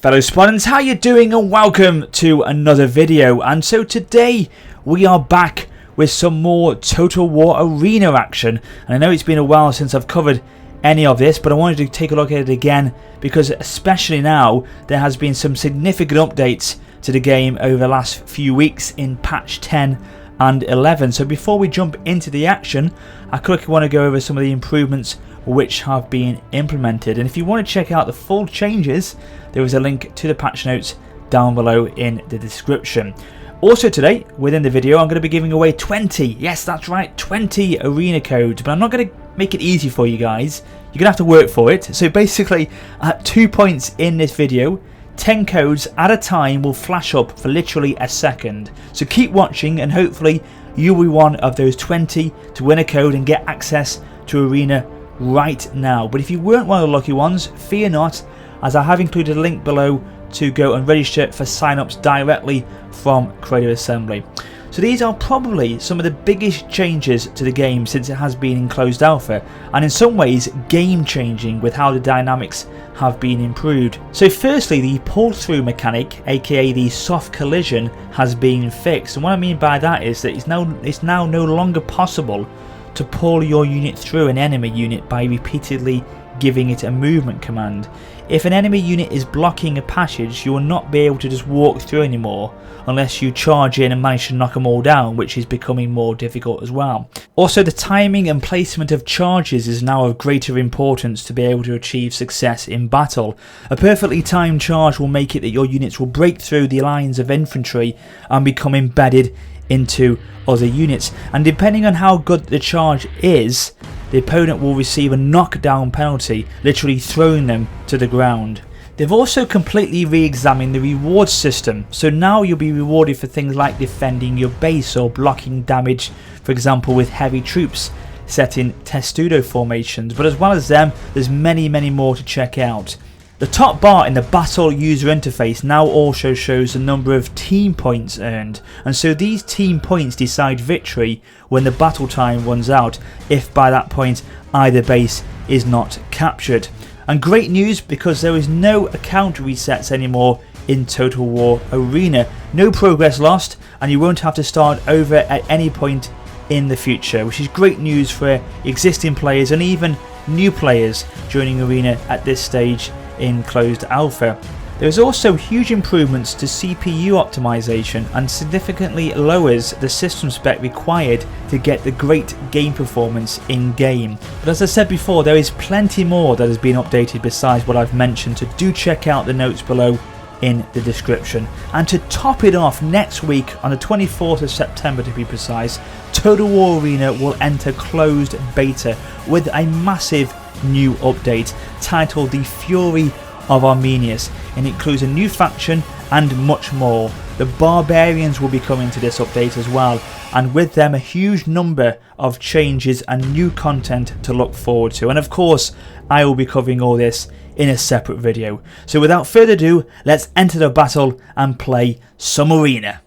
Fellow Spartans, how you doing, and welcome to another video. And so today we are back with some more Total War Arena action. And I know it's been a while since I've covered any of this, but I wanted to take a look at it again because especially now there has been some significant updates to the game over the last few weeks in patch 10 and 11. So before we jump into the action, I quickly want to go over some of the improvements which have been implemented. And if you want to check out the full changes, there is a link to the patch notes down below in the description. Also today, within the video, I'm going to be giving away 20, yes that's right, 20 arena codes, but I'm not going to make it easy for you guys. You're going to have to work for it. So basically, at 2 points in this video, 10 codes at a time will flash up for literally a second. So keep watching and hopefully you'll be one of those 20 to win a code and get access to Arena right now. But if you weren't one of the lucky ones, fear not, as I have included a link below to go and register for sign-ups directly from Creative Assembly. So these are probably some of the biggest changes to the game since it has been in closed alpha, and in some ways game changing with how the dynamics have been improved. So firstly, the pull through mechanic, aka the soft collision, has been fixed, and what I mean by that is that it's now no longer possible to pull your unit through an enemy unit by repeatedly giving it a movement command. If an enemy unit is blocking a passage, you will not be able to just walk through anymore unless you charge in and manage to knock them all down, which is becoming more difficult as well. Also, the timing and placement of charges is now of greater importance to be able to achieve success in battle. A perfectly timed charge will make it that your units will break through the lines of infantry and become embedded into other units, and depending on how good the charge is, the opponent will receive a knockdown penalty, literally throwing them to the ground. They've also completely re-examined the reward system, so now you'll be rewarded for things like defending your base or blocking damage, for example with heavy troops set in testudo formations. But as well as them, there's many more to check out. The top bar in the battle user interface now also shows the number of team points earned, and so these team points decide victory when the battle time runs out, if by that point either base is not captured. And great news, because there is no account resets anymore in Total War Arena. No progress lost, and you won't have to start over at any point in the future, which is great news for existing players and even new players joining Arena at this stage in closed alpha. There is also huge improvements to CPU optimization and significantly lowers the system spec required to get the great game performance in game. But as I said before, there is plenty more that has been updated besides what I've mentioned, so do check out the notes below in the description. And to top it off, next week on the 24th of September to be precise, Total War Arena will enter closed beta with a massive new update titled The Fury of Arminius, and it includes a new faction and much more. The Barbarians will be coming to this update as well, and with them a huge number of changes and new content to look forward to, and of course I will be covering all this in a separate video. So without further ado, let's enter the battle and play some Arena.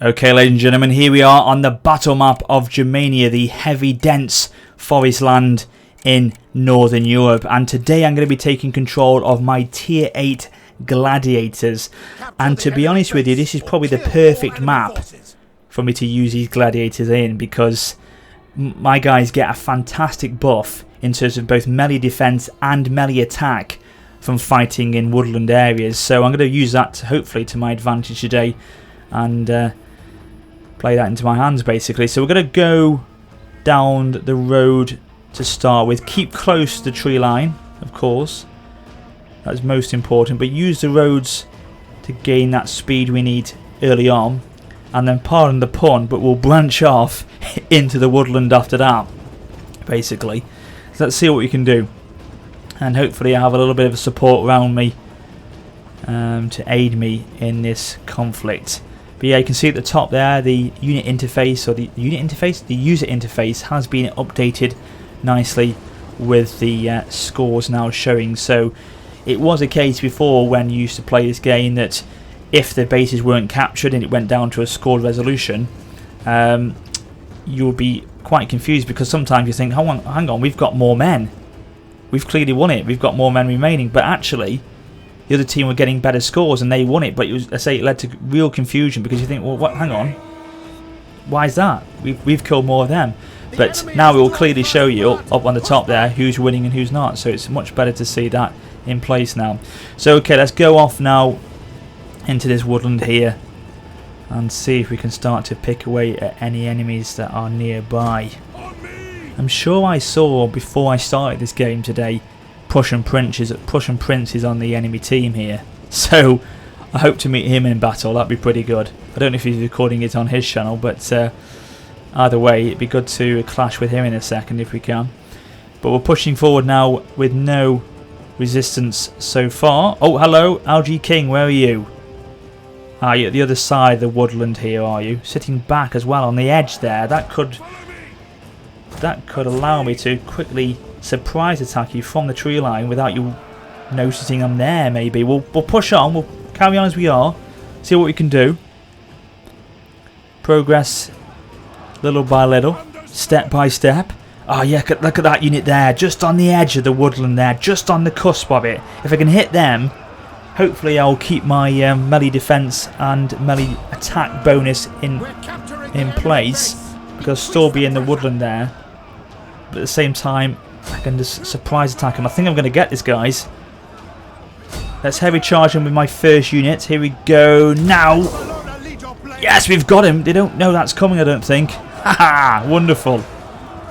Okay, ladies and gentlemen, here we are on the battle map of Germania, the heavy dense forest land in Northern Europe, and today I'm going to be taking control of my tier 8 gladiators, and to be honest with you, this is probably the perfect map for me to use these gladiators in, because my guys get a fantastic buff in terms of both melee defense and melee attack from fighting in woodland areas. So I'm going to use that hopefully to my advantage today and play that into my hands basically. So we're going to go down the road to start with. Keep close to the tree line, of course, that's most important, but use the roads to gain that speed we need early on, and then, pardon the pun, but we'll branch off into the woodland after that basically. So let's see what we can do, and hopefully I have a little bit of a support around me to aid me in this conflict. But yeah, you can see at the top there the unit interface, or the user interface has been updated nicely with the scores now showing. So it was a case before when you used to play this game that if the bases weren't captured and it went down to a scored resolution, you would be quite confused, because sometimes you think, hang on, we've got more men. we've clearly won it. We've got more men remaining. But actually, the other team were getting better scores and they won it. But it was, I say, it led to real confusion because you think, well, what? Hang on, why is that? We've killed more of them. But now it will clearly show you up on the top there who's winning and who's not. So it's much better to see that in place now. So okay, let's go off now into this woodland here and see if we can start to pick away at any enemies that are nearby. I'm sure I saw before I started this game today Prussian Prince is on the enemy team here, so I hope to meet him in battle. That'd be pretty good. I don't know if he's recording it on his channel, but either way it'd be good to clash with him in a second if we can. But we're pushing forward now with no resistance so far. Oh, hello, Algae King, where are you? Ah, you're at the other side of the woodland here, are you? Sitting back as well on the edge there. That could allow me to quickly surprise attack you from the tree line without you noticing I'm there. Maybe we'll push on. We'll carry on as we are. See what we can do. Progress little by little, step by step. Oh yeah, look at that unit there, just on the edge of the woodland there, just on the cusp of it. If I can hit them, hopefully I'll keep my melee defense and melee attack bonus in place, because I'll still be in the woodland there. But at the same time, I can just surprise attack him. I think I'm going to get this, guys. Let's heavy charge him with my first unit. Here we go now. Yes, we've got him. They don't know that's coming, I don't think. Haha, wonderful.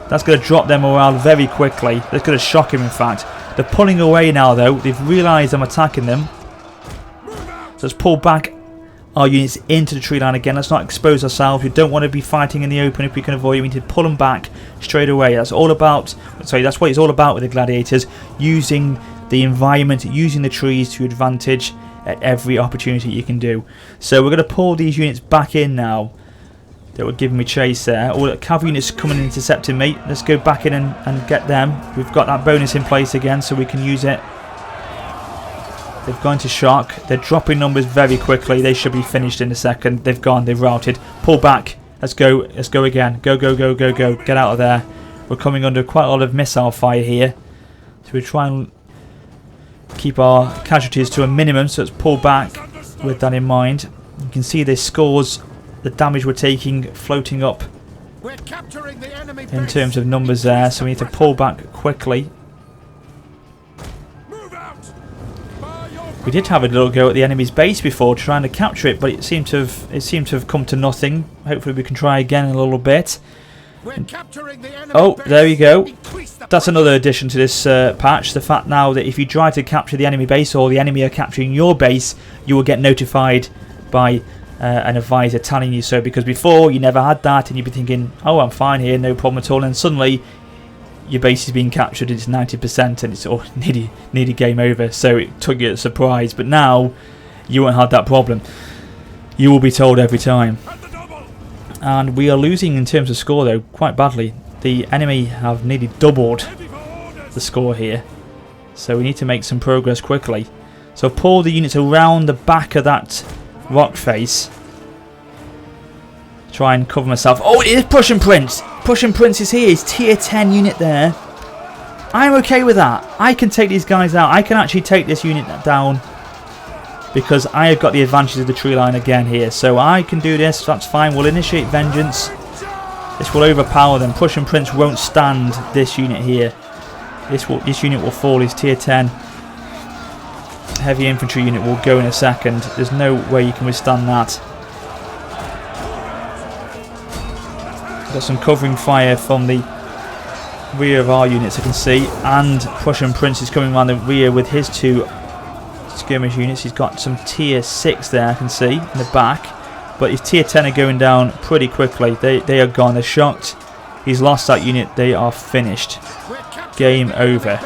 That's going to drop their morale very quickly. That's going to shock him, in fact. They're pulling away now, though. They've realised I'm attacking them. So let's pull back our units into the tree line again. Let's not expose ourselves. We don't want to be fighting in the open if we can avoid it. We need to pull them back straight away. That's all about. Sorry, that's what it's all about with the gladiators. Using the environment, using the trees to advantage at every opportunity you can do. So we're going to pull these units back in now. That were giving me chase there. All the cavalry units coming and intercepting me. Let's go back in and get them. We've got that bonus in place again, so we can use it. They've gone to shock. They're dropping numbers very quickly. They should be finished in a second. They've gone. They've routed. Pull back. Let's go. Let's go again. Go, go, go, go, go. Get out of there. We're coming under quite a lot of missile fire here. So we're trying to keep our casualties to a minimum. So let's pull back with that in mind. You can see the scores, the damage we're taking floating up in terms of numbers there. So we need to pull back quickly. We did have a little go at the enemy's base before, trying to capture it, but it seemed to have come to nothing. Hopefully we can try again in a little bit. Oh, there we go. That's another addition to this patch. The fact now that if you try to capture the enemy base, or the enemy are capturing your base, you will get notified by an advisor telling you so. Because before you never had that, and you'd be thinking, "Oh, I'm fine here, no problem at all," and suddenly your base is being captured, it's 90% and it's nearly game over. So it took you a surprise, but now you won't have that problem. You will be told every time. And we are losing in terms of score though, quite badly. The enemy have nearly doubled the score here, so we need to make some progress quickly. So pull the units around the back of that rock face. Try and cover myself. Oh, it is Prussian Prince! Prussian Prince is here. He's tier 10 unit there. I'm okay with that. I can take these guys out. I can actually take this unit down because I have got the advantage of the tree line again here. So I can do this. That's fine. We'll initiate vengeance. This will overpower them. Prussian Prince won't stand this unit here. This unit will fall. He's tier 10. Heavy infantry unit will go in a second. There's no way you can withstand that. Got some covering fire from the rear of our units, I can see, and Prussian Prince is coming around the rear with his two skirmish units. He's got some tier 6 there, I can see, in the back, but his tier 10 are going down pretty quickly. They are gone. They're shocked. He's lost that unit. They are finished. Game over.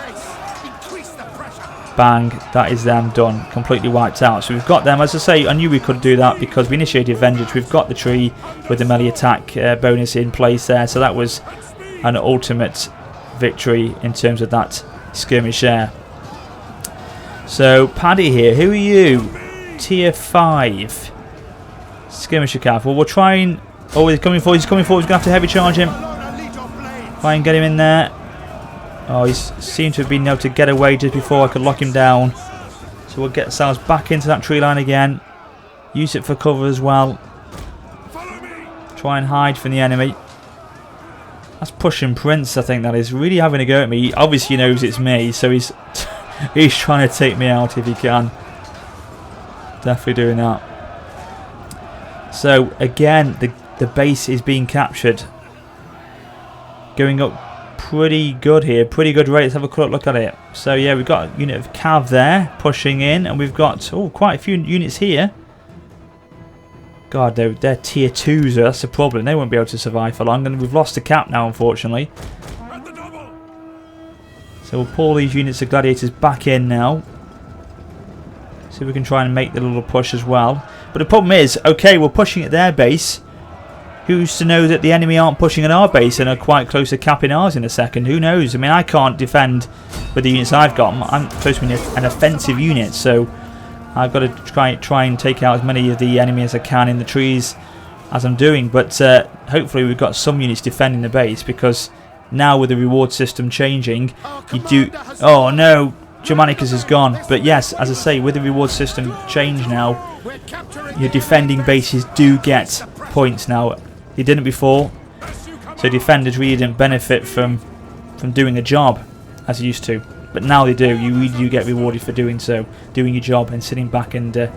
Bang, that is them done, completely wiped out. So we've got them. As I say, I knew we could do that because we initiated vengeance. We've got the tree with the melee attack bonus in place there, so that was an ultimate victory in terms of that skirmish there. So Paddy here, who are you? Tier 5 skirmisher cav. Well, we're trying. Oh, he's coming forward. He's coming forward. He's going to have to heavy charge him. Try and get him in there. Oh, he seemed to have been able to get away just before I could lock him down. So we'll get ourselves back into that tree line again. Use it for cover as well. Try and hide from the enemy. That's pushing Prince, I think that is. Really having a go at me. He obviously knows it's me, so he's he's trying to take me out if he can. Definitely doing that. So again, the base is being captured. Going up pretty good here. Pretty good rate. Let's have a quick look at it. So yeah, we've got a unit of Cav there pushing in, and we've got quite a few units here. God, they're tier 2s, so that's the problem. They won't be able to survive for long, and we've lost the cap now, unfortunately. So we'll pull these units of gladiators back in now. See if we can try and make the little push as well. But the problem is, okay, we're pushing at their base. Who's to know that the enemy aren't pushing at our base and are quite close to capping ours in a second? Who knows? I mean, I can't defend with the units I've got. I'm supposed to be an offensive unit, so I've got to try and take out as many of the enemy as I can in the trees as I'm doing. But hopefully we've got some units defending the base, because now with the reward system changing, you do... Oh no, Germanicus is gone. But yes, as I say, with the reward system change now, your defending bases do get points now. They didn't before, so defenders really didn't benefit from doing a job as they used to. But now they do. You really do get rewarded for doing so, doing your job and sitting back and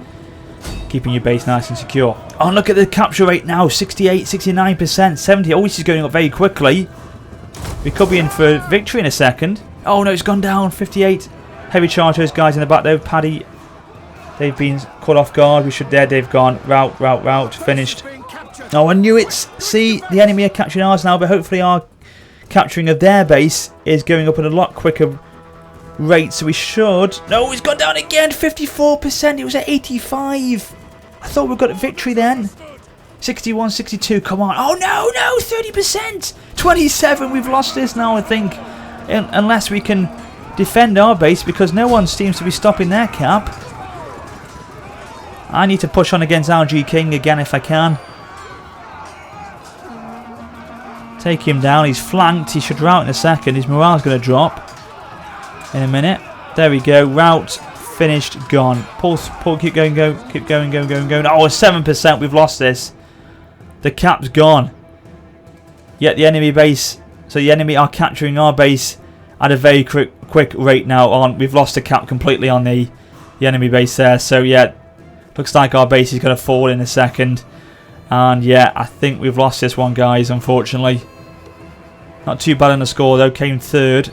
keeping your base nice and secure. Oh, look at the capture rate now, 68, 69%, 70. Oh, this is going up very quickly. We could be in for victory in a second. Oh no, it's gone down, 58. Heavy charge those guys in the back though. Paddy, they've been caught off guard. We should there. They've gone route, finished. Oh, I knew it. See, the enemy are capturing ours now, but hopefully our capturing of their base is going up at a lot quicker rate, so we should... No, it's gone down again, 54%. It was at 85. I thought we got a victory then. 61, 62, come on. Oh, no, 30%. 27, we've lost this now, I think. Unless we can defend our base, because no one seems to be stopping their cap. I need to push on against RG King again if I can. Take him down. He's flanked. He should rout in a second. His morale's going to drop in a minute. There we go. Rout finished. Gone. Pull. Keep going. Keep going. Going. Oh, 7%. We've lost this. The cap's gone. Yet the enemy base. So the enemy are capturing our base at a very quick rate now. We've lost the cap completely on the enemy base there. So yeah, looks like our base is going to fall in a second. And yeah, I think we've lost this one, guys, unfortunately. Not too bad on the score, though. Came third.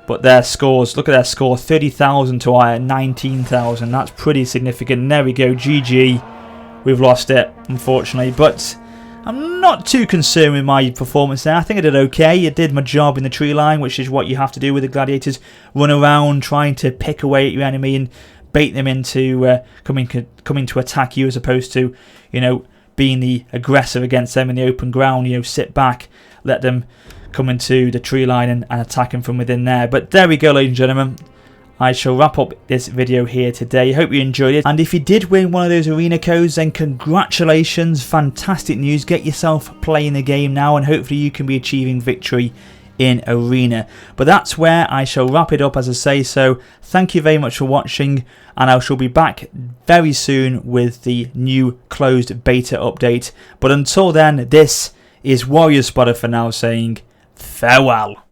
But their scores, look at their score. 30,000 to our 19,000. That's pretty significant. And there we go. GG. We've lost it, unfortunately. But I'm not too concerned with my performance there. I think I did okay. I did my job in the tree line, which is what you have to do with the gladiators. Run around trying to pick away at your enemy and bait them into coming to attack you, as opposed to, you know, being the aggressor against them in the open ground. You know, sit back, let them come into the tree line and attack them from within there. But there we go, ladies and gentlemen. I shall wrap up this video here today. Hope you enjoyed it. And if you did win one of those arena codes, then congratulations. Fantastic news. Get yourself playing the game now, and hopefully you can be achieving victory in arena. But that's where I shall wrap it up, as I say. So thank you very much for watching, and I shall be back very soon with the new closed beta update. But until then, this is Warrior Spotter for now, saying farewell.